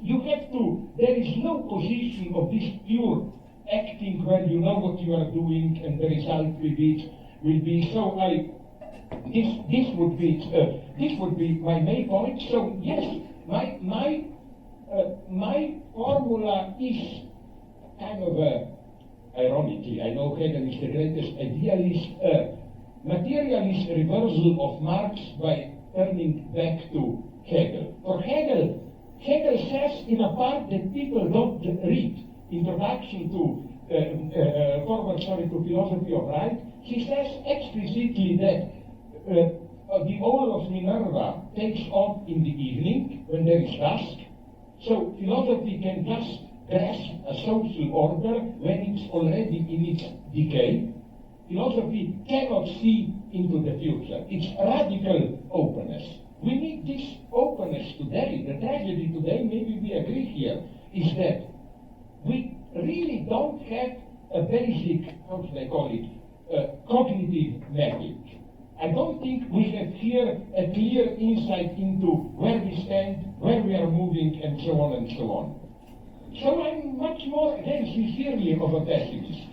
you have to, there is no position of this pure acting where you know what you are doing and the result will be. So this would be my main point. So yes, my formula is kind of ironically, I know Hegel is the greatest idealist, materialist reversal of Marx by turning back to Hegel. For Hegel says in a part that people don't read, Introduction to Forward to Philosophy of Right, he says explicitly that the owl of Minerva takes off in the evening when there is dusk. So philosophy can just grasp a social order when it's already in its decay. Philosophy cannot see into the future. It's radical openness. We need this openness today. The tragedy today, maybe we agree here, is that we really don't have a basic, how should I call it, cognitive mapping. I don't think we have here a clear insight into where we stand, where we are moving, and so on and so on. So I'm much more, again, sincerely of a pessimist.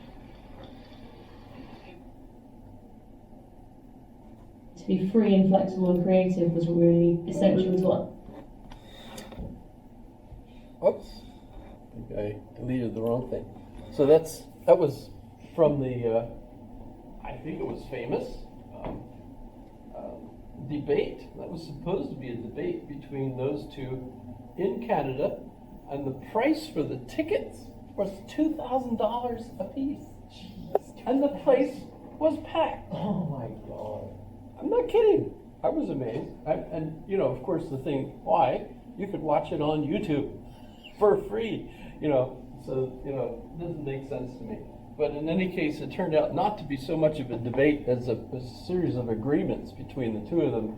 To be free and flexible and creative was really essential to what? Oops, I think I deleted the wrong thing. So that was from the, I think it was famous, debate. That was supposed to be a debate between those two in Canada, and the price for the tickets was $2,000 a piece. And the place was packed. Oh my God. I'm not kidding. I was amazed. And you know, of course, the thing, why? You could watch it on YouTube for free, so, it doesn't make sense to me. But in any case, it turned out not to be so much of a debate as a series of agreements between the two of them.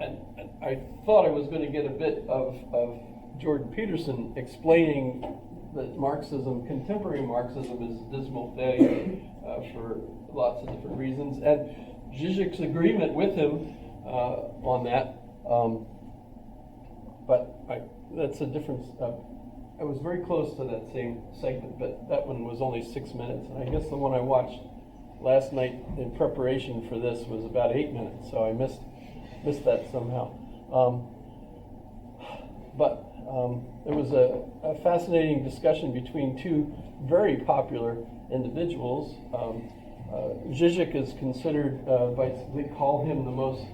And I thought I was going to get a bit of Jordan Peterson explaining that Marxism, contemporary Marxism, is a dismal failure for lots of different reasons. And Zizek's agreement with him on that. But that's a difference. I was very close to that same segment, but that one was only 6 minutes. And I guess the one I watched last night in preparation for this was about 8 minutes, so I missed that somehow. But it was a fascinating discussion between two very popular individuals. Zizek is considered, they call him the most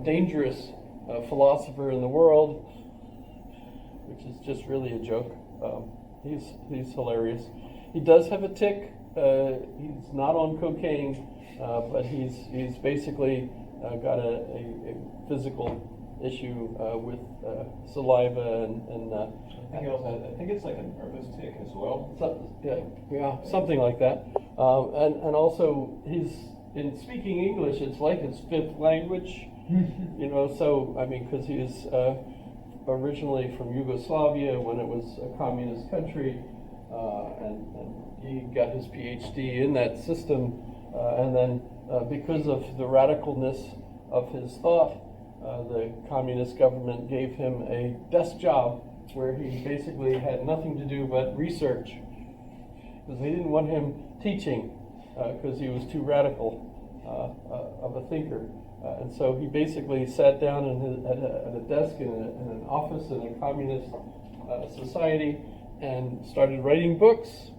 dangerous philosopher in the world, which is just really a joke. He's hilarious. He does have a tic. He's not on cocaine, but he's basically got a physical issue with saliva and I think it's like a nervous tick as well. Something like that. And also he's in speaking English. It's like his fifth language. So I mean, because he is originally from Yugoslavia when it was a communist country, and he got his PhD in that system, and then because of the radicalness of his thought, the communist government gave him a desk job where he basically had nothing to do but research, because they didn't want him teaching because he was too radical of a thinker. And so he basically sat down at a desk in an office in a communist society and started writing books.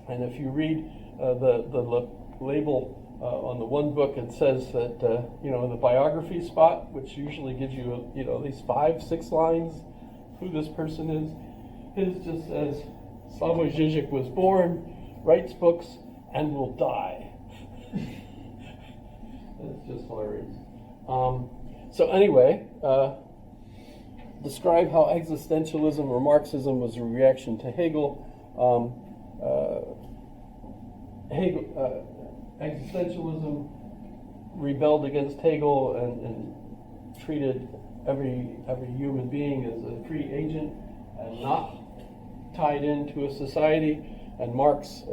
And if you read the label on the one book, it says that, in the biography spot, which usually gives you, at least 5-6 lines who this person is, his just says, Slavoj Žižek was born, writes books, and will die. It's just hilarious. So anyway, describe how existentialism or Marxism was a reaction to Hegel. Existentialism rebelled against Hegel and treated every human being as a free agent and not tied into a society. And Marx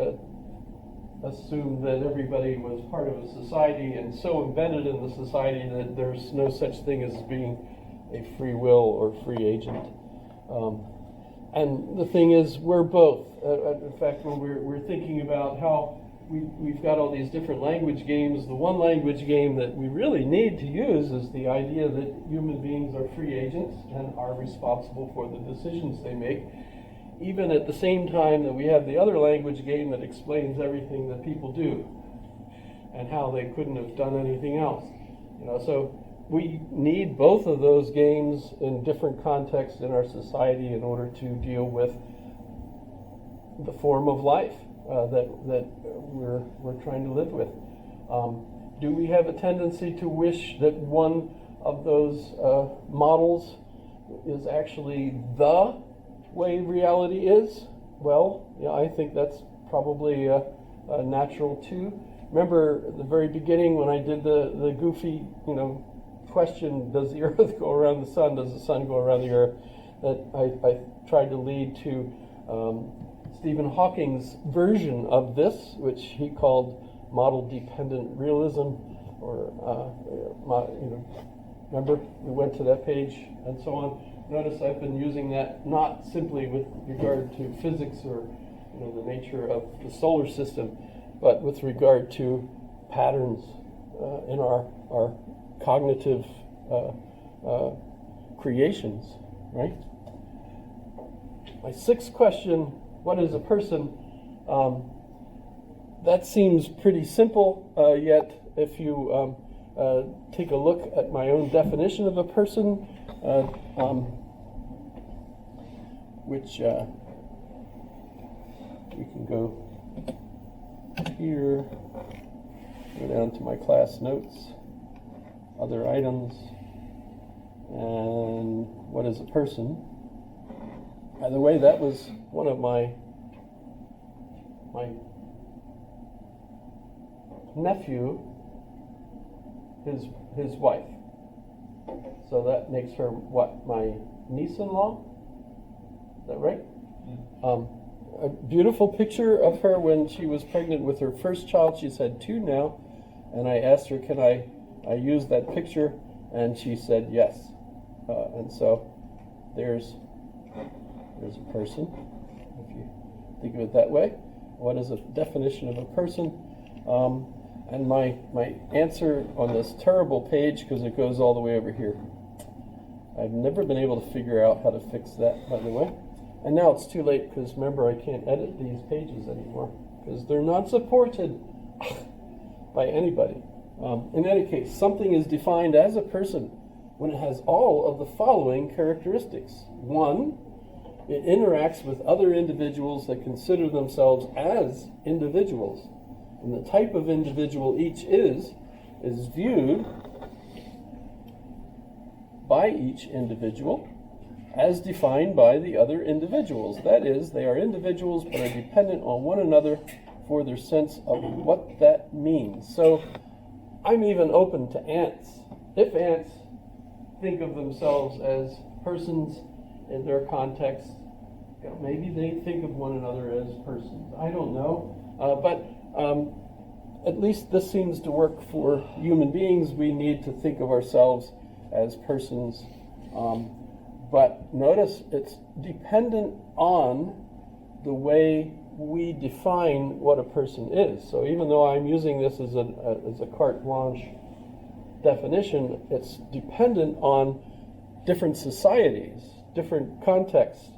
assumed that everybody was part of a society and so embedded in the society that there's no such thing as being a free will or free agent. And the thing is, we're both. In fact, when we're thinking about how we've got all these different language games, the one language game that we really need to use is the idea that human beings are free agents and are responsible for the decisions they make, even at the same time that we have the other language game that explains everything that people do and how they couldn't have done anything else. So we need both of those games in different contexts in our society in order to deal with the form of life that we're trying to live with. Do we have a tendency to wish that one of those models is actually the way reality is? Well, I think that's probably natural too. Remember at the very beginning when I did the goofy, question, does the Earth go around the sun? Does the sun go around the Earth? That I tried to lead to Stephen Hawking's version of this, which he called model-dependent realism, or remember we went to that page and so on. Notice I've been using that not simply with regard to physics or the nature of the solar system, but with regard to patterns in our cognitive creations, right? My sixth question, what is a person? That seems pretty simple, yet if you take a look at my own definition of a person, which we can go here, go down to my class notes, other items, and what is a person? By the way, that was one of my nephew, his wife. So that makes her what, my niece-in-law? Is that right? A beautiful picture of her when she was pregnant with her first child. She's had two now, and I asked her, can I use that picture? And she said yes. And so there's a person, if you think of it that way. What is a definition of a person? And my answer on this terrible page, because it goes all the way over here. I've never been able to figure out how to fix that, by the way. And now it's too late, because remember, I can't edit these pages anymore, because they're not supported by anybody. In any case, something is defined as a person when it has all of the following characteristics. One, it interacts with other individuals that consider themselves as individuals. And the type of individual each is viewed by each individual as defined by the other individuals. That is, they are individuals but are dependent on one another for their sense of what that means. So I'm even open to ants. If ants think of themselves as persons in their context, maybe they think of one another as persons. I don't know. But at least this seems to work for human beings. We need to think of ourselves as persons. But notice it's dependent on the way we define what a person is. So even though I'm using this as a carte blanche definition, it's dependent on different societies, different contexts,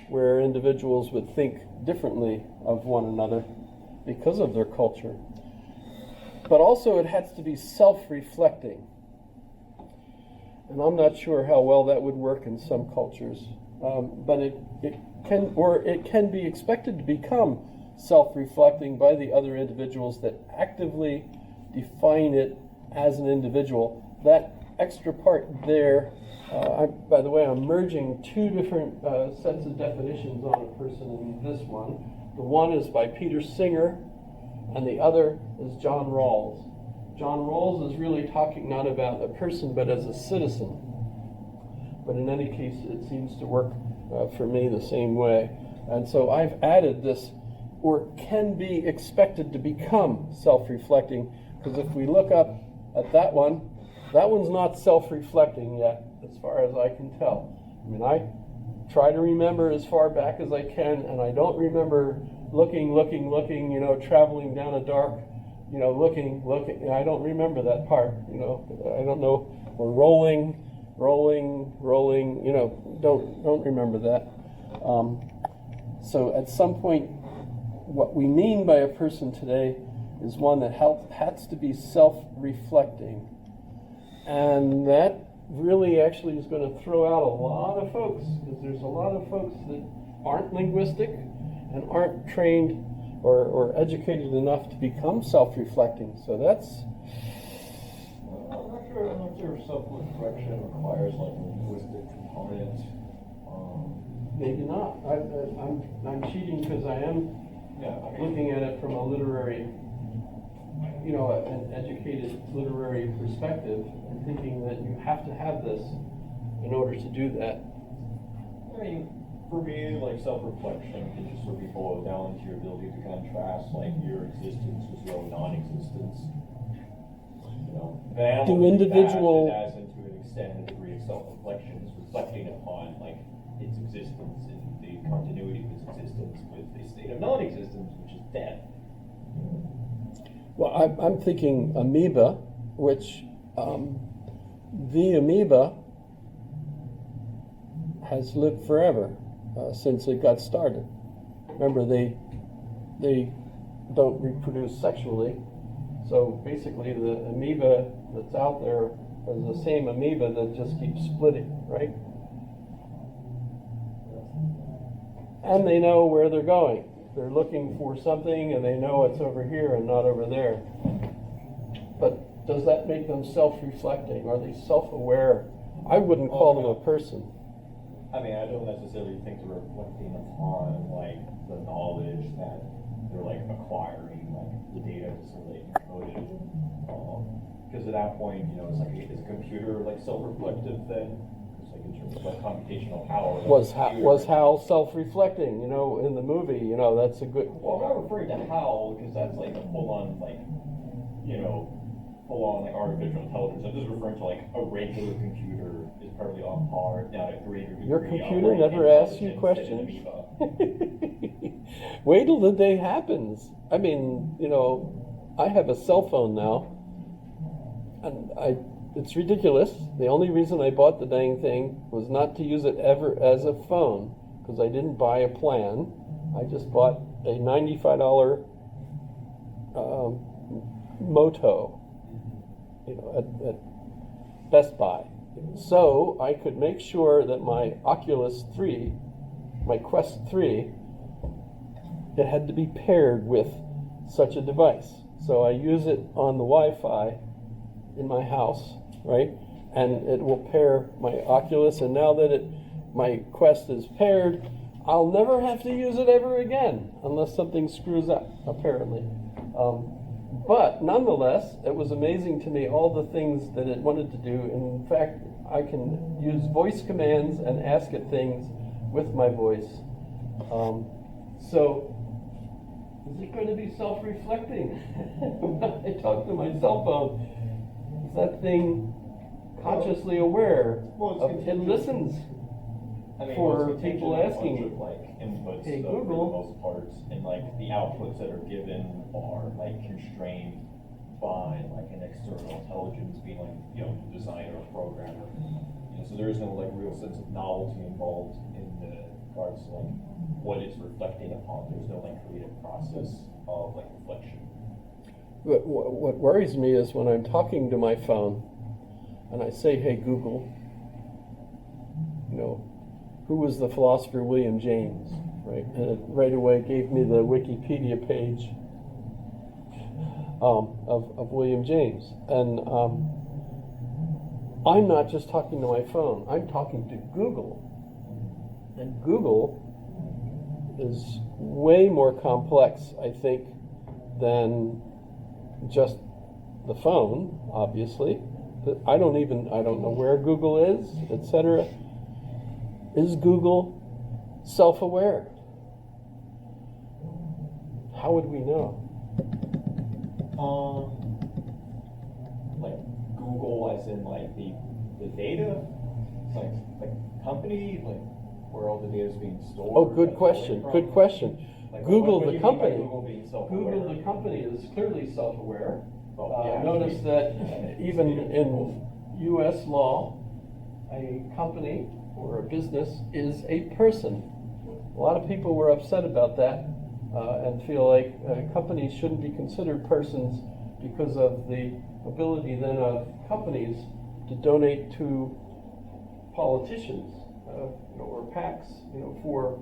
where individuals would think differently of one another because of their culture. But also it has to be self-reflecting. And I'm not sure how well that would work in some cultures. But it can be expected to become self-reflecting by the other individuals that actively define it as an individual. That extra part there, by the way, I'm merging two different sets of definitions on a person in this one. The one is by Peter Singer, and the other is John Rawls. John Rawls is really talking not about a person, but as a citizen. But in any case, it seems to work for me the same way. And so I've added this, or can be expected to become self-reflecting, because if we look up at that one's not self-reflecting yet. as far as I can tell. I mean, I try to remember as far back as I can, and I don't remember looking, you know, traveling down a dark, you know, looking. I don't remember that part, you know. I don't know. Or rolling, you know, don't remember that. So at some point, what we mean by a person today is one that has to be self-reflecting. And that really actually is going to throw out a lot of folks, because there's a lot of folks that aren't linguistic and aren't trained or educated enough to become self-reflecting. So that's... I'm not sure if self-reflection requires like a linguistic component. Maybe not. I'm cheating because I am looking at it from a literary, you know, an educated literary perspective, and thinking that you have to have this in order to do that. I mean, for me, like self-reflection can just sort of be boiled down to your ability to contrast like your existence with your own non-existence. You know, then Do individual- that as into an extended degree of self-reflection is reflecting upon like its existence and the continuity of its existence with a state of non-existence, which is death. Well, I'm thinking amoeba, which the amoeba has lived forever since it got started. Remember, they don't reproduce sexually, so basically the amoeba that's out there is the same amoeba that just keeps splitting, right? And they know where they're going. They're looking for something, and they know it's over here and not over there. But does that make them self-reflecting? Are they self-aware? I wouldn't call them a person. I mean, I don't necessarily think they're reflecting upon like the knowledge that they're like acquiring, like the data is so like encoded. Because at that point, you know, it's like is a computer like self-reflective then? In terms of like computational power. Was Hal self-reflecting, you know, in the movie? You know, that's a good... Well, I'm not referring to Hal, because that's like a full-on, like, you know, full-on like artificial intelligence. I'm just referring to like a regular computer is probably on par, now at greater degree. Your computer never asks you questions? Wait till the day happens. I mean, you know, I have a cell phone now, and it's ridiculous. The only reason I bought the dang thing was not to use it ever as a phone, because I didn't buy a plan. I just bought a $95 Moto, you know, at Best Buy. So I could make sure that my Oculus 3, my Quest 3, it had to be paired with such a device. So I use it on the Wi-Fi in my house, right? And it will pair my Oculus, and now that my Quest is paired, I'll never have to use it ever again, unless something screws up, apparently. But nonetheless, it was amazing to me all the things that it wanted to do. And in fact, I can use voice commands and ask it things with my voice. So, is it going to be self-reflecting? When I talk to my cell phone, is that thing consciously aware of it listens for people asking of, like inputs hey, for Google. the most part, and like the outputs that are given are like constrained by like an external intelligence being like, you know, designer or programmer. You know, so there is no like real sense of novelty involved in the regards to like what it's reflecting upon. There's no like creative process of like reflection. What worries me is when I'm talking to my phone and I say, hey, Google, you know, who was the philosopher William James, right? And it right away gave me the Wikipedia page of William James. And I'm not just talking to my phone, I'm talking to Google. And Google is way more complex, I think, than just the phone, obviously. I don't know where Google is, etc. Is Google self-aware? How would we know? Like Google as in like the data? like company, like where all the data is being stored? Oh, good like, question, away good from? question. Like, Google, what do the you mean by company. Google being self-aware? Google, the company, is clearly self-aware. Well, yeah, Notice that even in US law, a company or a business is a person. A lot of people were upset about that and feel like companies shouldn't be considered persons because of the ability then of companies to donate to politicians or PACs, for